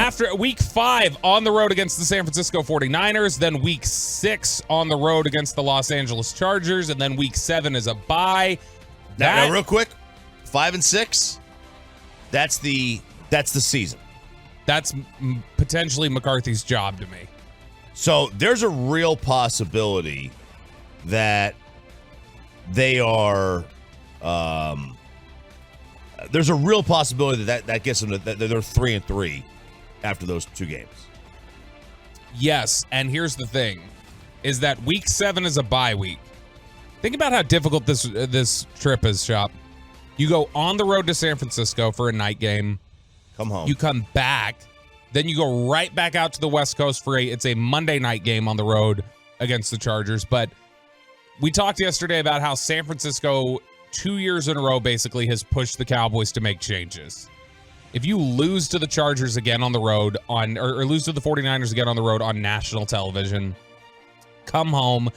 After week 5 on the road against the San Francisco 49ers, then week 6 on the road against the Los Angeles Chargers, and then week 7 is a bye. Now, real quick, 5 and 6. That's the season. That's potentially McCarthy's job to me. So there's a real possibility that they are. There's a real possibility that gets them that they're 3-3 after those 2 games. Yes, and here's the thing, is that week 7 is a bye week. Think about how difficult this trip is, Shop. You go on the road to San Francisco for a night game. Come home. You come back. Then you go right back out to the West Coast for it's a Monday night game on the road against the Chargers. But we talked yesterday about how San Francisco 2 years in a row basically has pushed the Cowboys to make changes. If you lose to the Chargers again on the road or lose to the 49ers again on the road on national television, come home,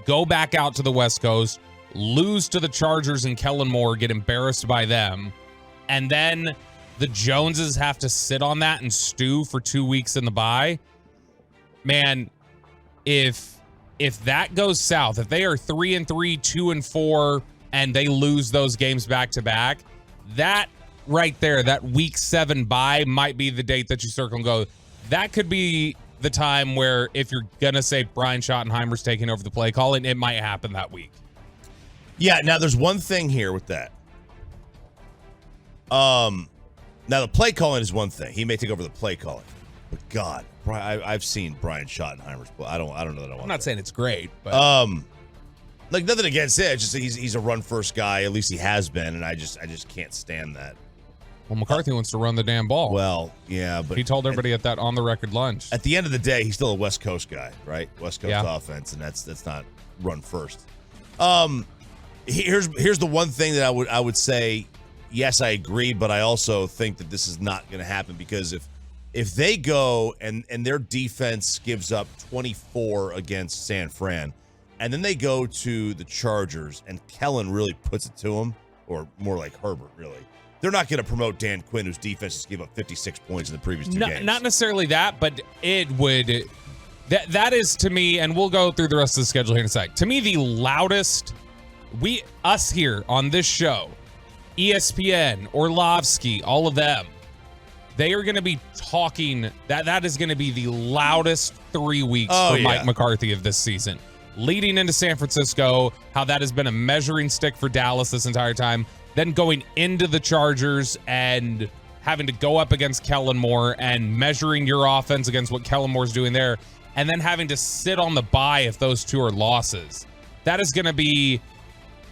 go back out to the West Coast, lose to the Chargers and Kellen Moore, get embarrassed by them, and then the Joneses have to sit on that and stew for 2 weeks in the bye. Man, if that goes south, if they are 3-3, 2-4, and they lose those games back to back, that right there, that week 7 bye might be the date that you circle and go, that could be the time where if you're going to say Brian Schottenheimer's taking over the play calling, it might happen that week. Yeah, now there's one thing here with that. Now the play calling is one thing. He may take over the play calling. But God, I've seen Brian Schottenheimer's play. I don't know that I want I'm not saying it's great, but like nothing against it. It's just he's a run first guy. At least he has been, and I just can't stand that. Well, McCarthy wants to run the damn ball. Well, yeah, but he told everybody at that on the record lunch. At the end of the day, he's still a West Coast guy, right? West Coast offense, and that's not run first. Here's the one thing that I would say. Yes, I agree, but I also think that this is not going to happen because if they go and their defense gives up 24 against San Fran, and then they go to the Chargers and Kellen really puts it to them, or more like Herbert, really, they're not going to promote Dan Quinn, whose defense just gave up 56 points in the previous 2 games. Not necessarily that, but it would. That is to me, and we'll go through the rest of the schedule here in a sec. To me, the loudest us here on this show. ESPN, Orlovsky, all of them, they are going to be talking. That is going to be the loudest 3 weeks for Mike McCarthy of this season. Leading into San Francisco, how that has been a measuring stick for Dallas this entire time. Then going into the Chargers and having to go up against Kellen Moore and measuring your offense against what Kellen Moore's doing there. And then having to sit on the bye if those 2 are losses. That is going to be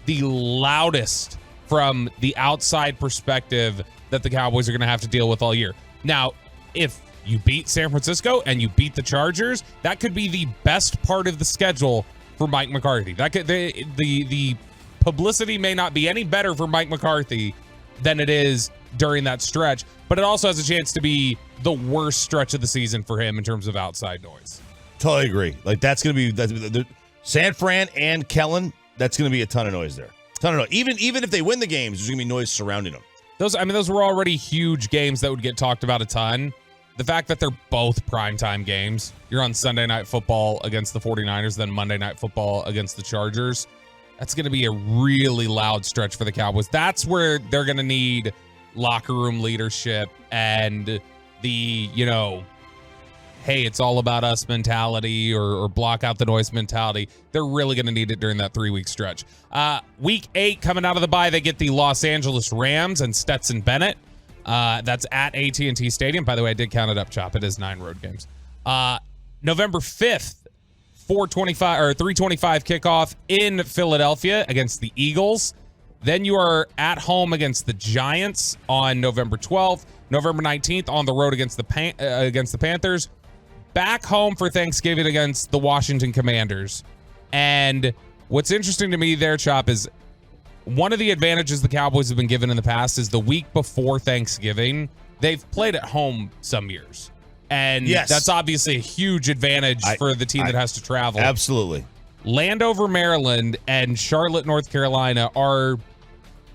the loudest from the outside perspective that the Cowboys are going to have to deal with all year. Now, if you beat San Francisco and you beat the Chargers, that could be the best part of the schedule for Mike McCarthy. That could, the publicity may not be any better for Mike McCarthy than it is during that stretch, but it also has a chance to be the worst stretch of the season for him in terms of outside noise. Totally agree. Like that's going to be San Fran and Kellen. That's going to be a ton of noise there. Even if they win the games, there's going to be noise surrounding them. Those were already huge games that would get talked about a ton. The fact that they're both primetime games. You're on Sunday Night Football against the 49ers, then Monday Night Football against the Chargers. That's going to be a really loud stretch for the Cowboys. That's where they're going to need locker room leadership and the, hey, it's all about us mentality or block out the noise mentality. They're really going to need it during that 3-week stretch. Week 8 coming out of the bye, they get the Los Angeles Rams and Stetson Bennett. That's at AT&T Stadium. By the way, I did count it up, Chop. It is 9 road games. November 5th, 3:25 kickoff in Philadelphia against the Eagles. Then you are at home against the Giants on November 12th. November 19th on the road against the Panthers. Back home for Thanksgiving against the Washington Commanders. And what's interesting to me there, Chop, is one of the advantages the Cowboys have been given in the past is the week before Thanksgiving, they've played at home some years. And that's obviously a huge advantage for the team that has to travel. Absolutely. Landover, Maryland, and Charlotte, North Carolina are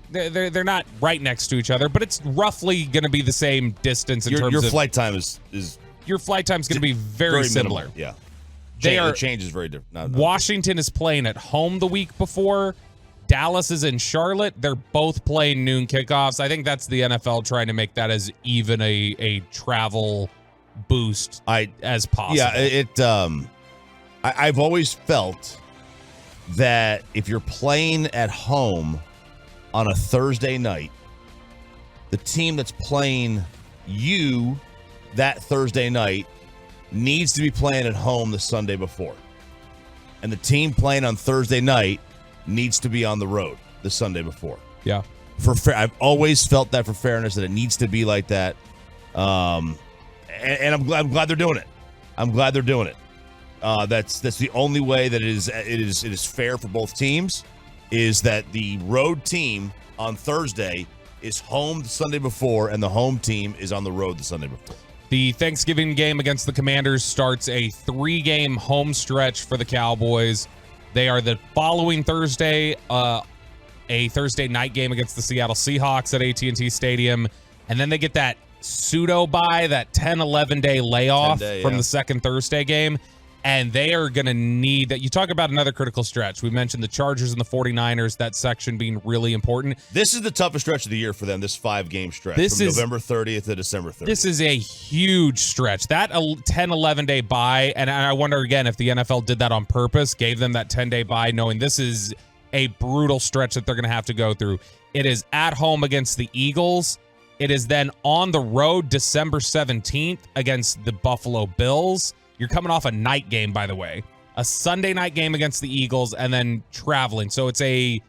they're not right next to each other, but it's roughly going to be the same distance in terms your of flight time is your flight time is going to be very similar. Minimal. Yeah, The change is very different. Washington is playing at home the week before. Dallas is in Charlotte. They're both playing noon kickoffs. I think that's the NFL trying to make that as even a travel boost as possible. Yeah, I've always felt that if you're playing at home on a Thursday night, the team that's playing you that Thursday night needs to be playing at home the Sunday before. And the team playing on Thursday night needs to be on the road the Sunday before. Yeah. I've always felt that for fairness, that it needs to be like that. And I'm glad they're doing it. I'm glad they're doing it. That's the only way that it is fair for both teams, is that the road team on Thursday is home the Sunday before, and the home team is on the road the Sunday before. The Thanksgiving game against the Commanders starts a 3-game home stretch for the Cowboys. They are the following Thursday, a Thursday night game against the Seattle Seahawks at AT&T Stadium. And then they get that pseudo-bye, that 10-11 day layoff from the second Thursday game. And they are going to need that. You talk about another critical stretch. We mentioned the Chargers and the 49ers, that section being really important. This is the toughest stretch of the year for them, this 5-game stretch from November 30th to December 30th. This is a huge stretch. That 10-11 day bye, and I wonder again if the NFL did that on purpose, gave them that 10-day bye, knowing this is a brutal stretch that they're going to have to go through. It is at home against the Eagles. It is then on the road December 17th against the Buffalo Bills. You're coming off a night game, by the way, a Sunday night game against the Eagles, and then traveling. So it's in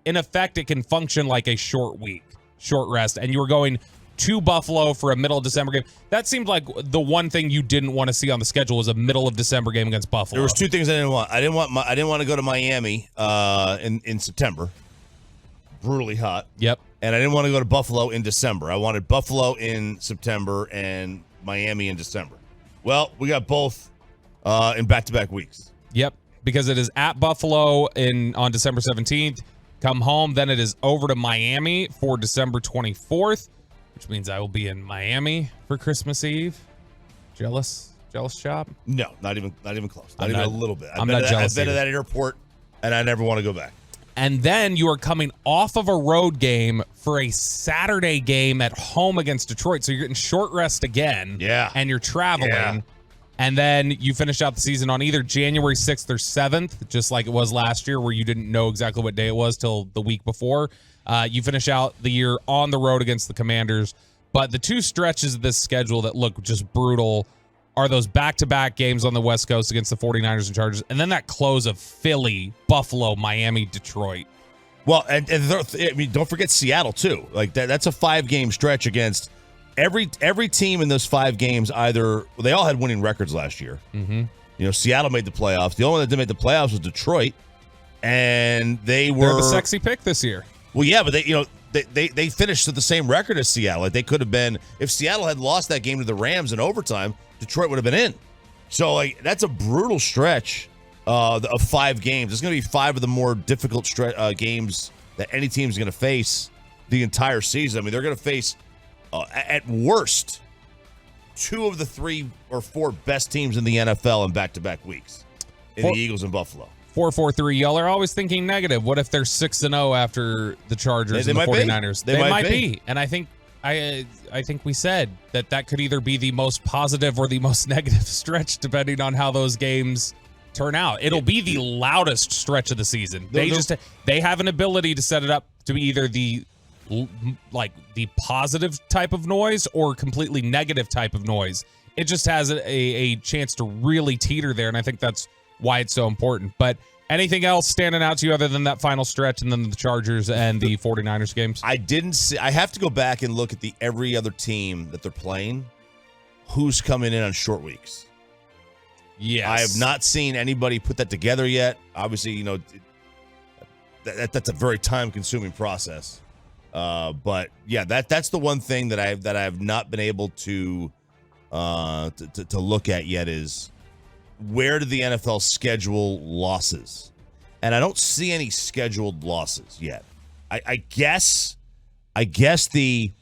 effect, it can function like a short week, short rest. And you were going to Buffalo for a middle of December game. That seemed like the one thing you didn't want to see on the schedule was a middle of December game against Buffalo. There was 2 things I didn't want. I didn't want to go to Miami in September, brutally hot. Yep. And I didn't want to go to Buffalo in December. I wanted Buffalo in September and Miami in December. Well, we got both in back-to-back weeks. Yep, because it is at Buffalo on December 17th. Come home, then it is over to Miami for December 24th, which means I will be in Miami for Christmas Eve. Jealous shop? No, not even close. Not even a little bit. I'm not jealous. I've been to that airport, and I never want to go back. And then you are coming off of a road game for a Saturday game at home against Detroit. So you're getting short rest again. Yeah. And you're traveling. Yeah. And then you finish out the season on either January 6th or 7th, just like it was last year, where you didn't know exactly what day it was till the week before. You finish out the year on the road against the Commanders. But the 2 stretches of this schedule that look just brutal are those back-to-back games on the West Coast against the 49ers and Chargers, and then that close of Philly, Buffalo, Miami, Detroit. Well, and I mean, don't forget Seattle, too. Like that's a 5-game stretch against every team in those 5 games. They all had winning records last year. Mm-hmm. You know, Seattle made the playoffs. The only one that didn't make the playoffs was Detroit, and they're the sexy pick this year. Well, yeah, but they finished with the same record as Seattle. Like they could have been, if Seattle had lost that game to the Rams in overtime, Detroit would have been in. So, like, that's a brutal stretch of 5 games. It's going to be 5 of the more difficult games that any team is going to face the entire season. I mean, they're going to face, at worst, 2 of the 3 or 4 best teams in the NFL in back-to-back weeks in the Eagles and Buffalo. 443. Y'all are always thinking negative. What if they're 6-0 after the Chargers and the 49ers? They might be. And I think we said that could either be the most positive or the most negative stretch, depending on how those games turn out. It'll be the loudest stretch of the season. They have an ability to set it up to be either the positive type of noise or completely negative type of noise. It just has a chance to really teeter there, and I think that's why it's so important. But anything else standing out to you other than that final stretch and then the Chargers and the 49ers games? I have to go back and look at every other team that they're playing who's coming in on short weeks. Yes. I have not seen anybody put that together yet. Obviously, you know, that's a very time-consuming process. But yeah, that's the one thing that I have not been able to look at yet is where did the NFL schedule losses? And I don't see any scheduled losses yet. I guess the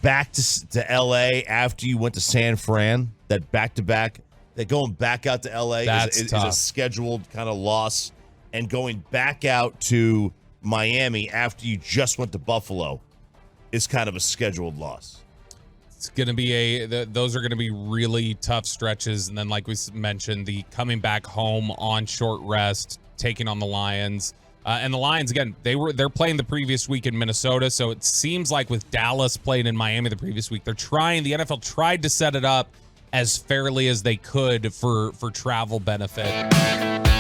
back to LA after you went to San Fran, that back-to-back, that going back out to LA is a scheduled kind of loss, and going back out to Miami after you just went to Buffalo is kind of a scheduled loss. It's going to be those are going to be really tough stretches. And then, like we mentioned, the coming back home on short rest, taking on the Lions. And the Lions, again, they're playing the previous week in Minnesota. So it seems like with Dallas playing in Miami the previous week, the NFL tried to set it up as fairly as they could for travel benefit.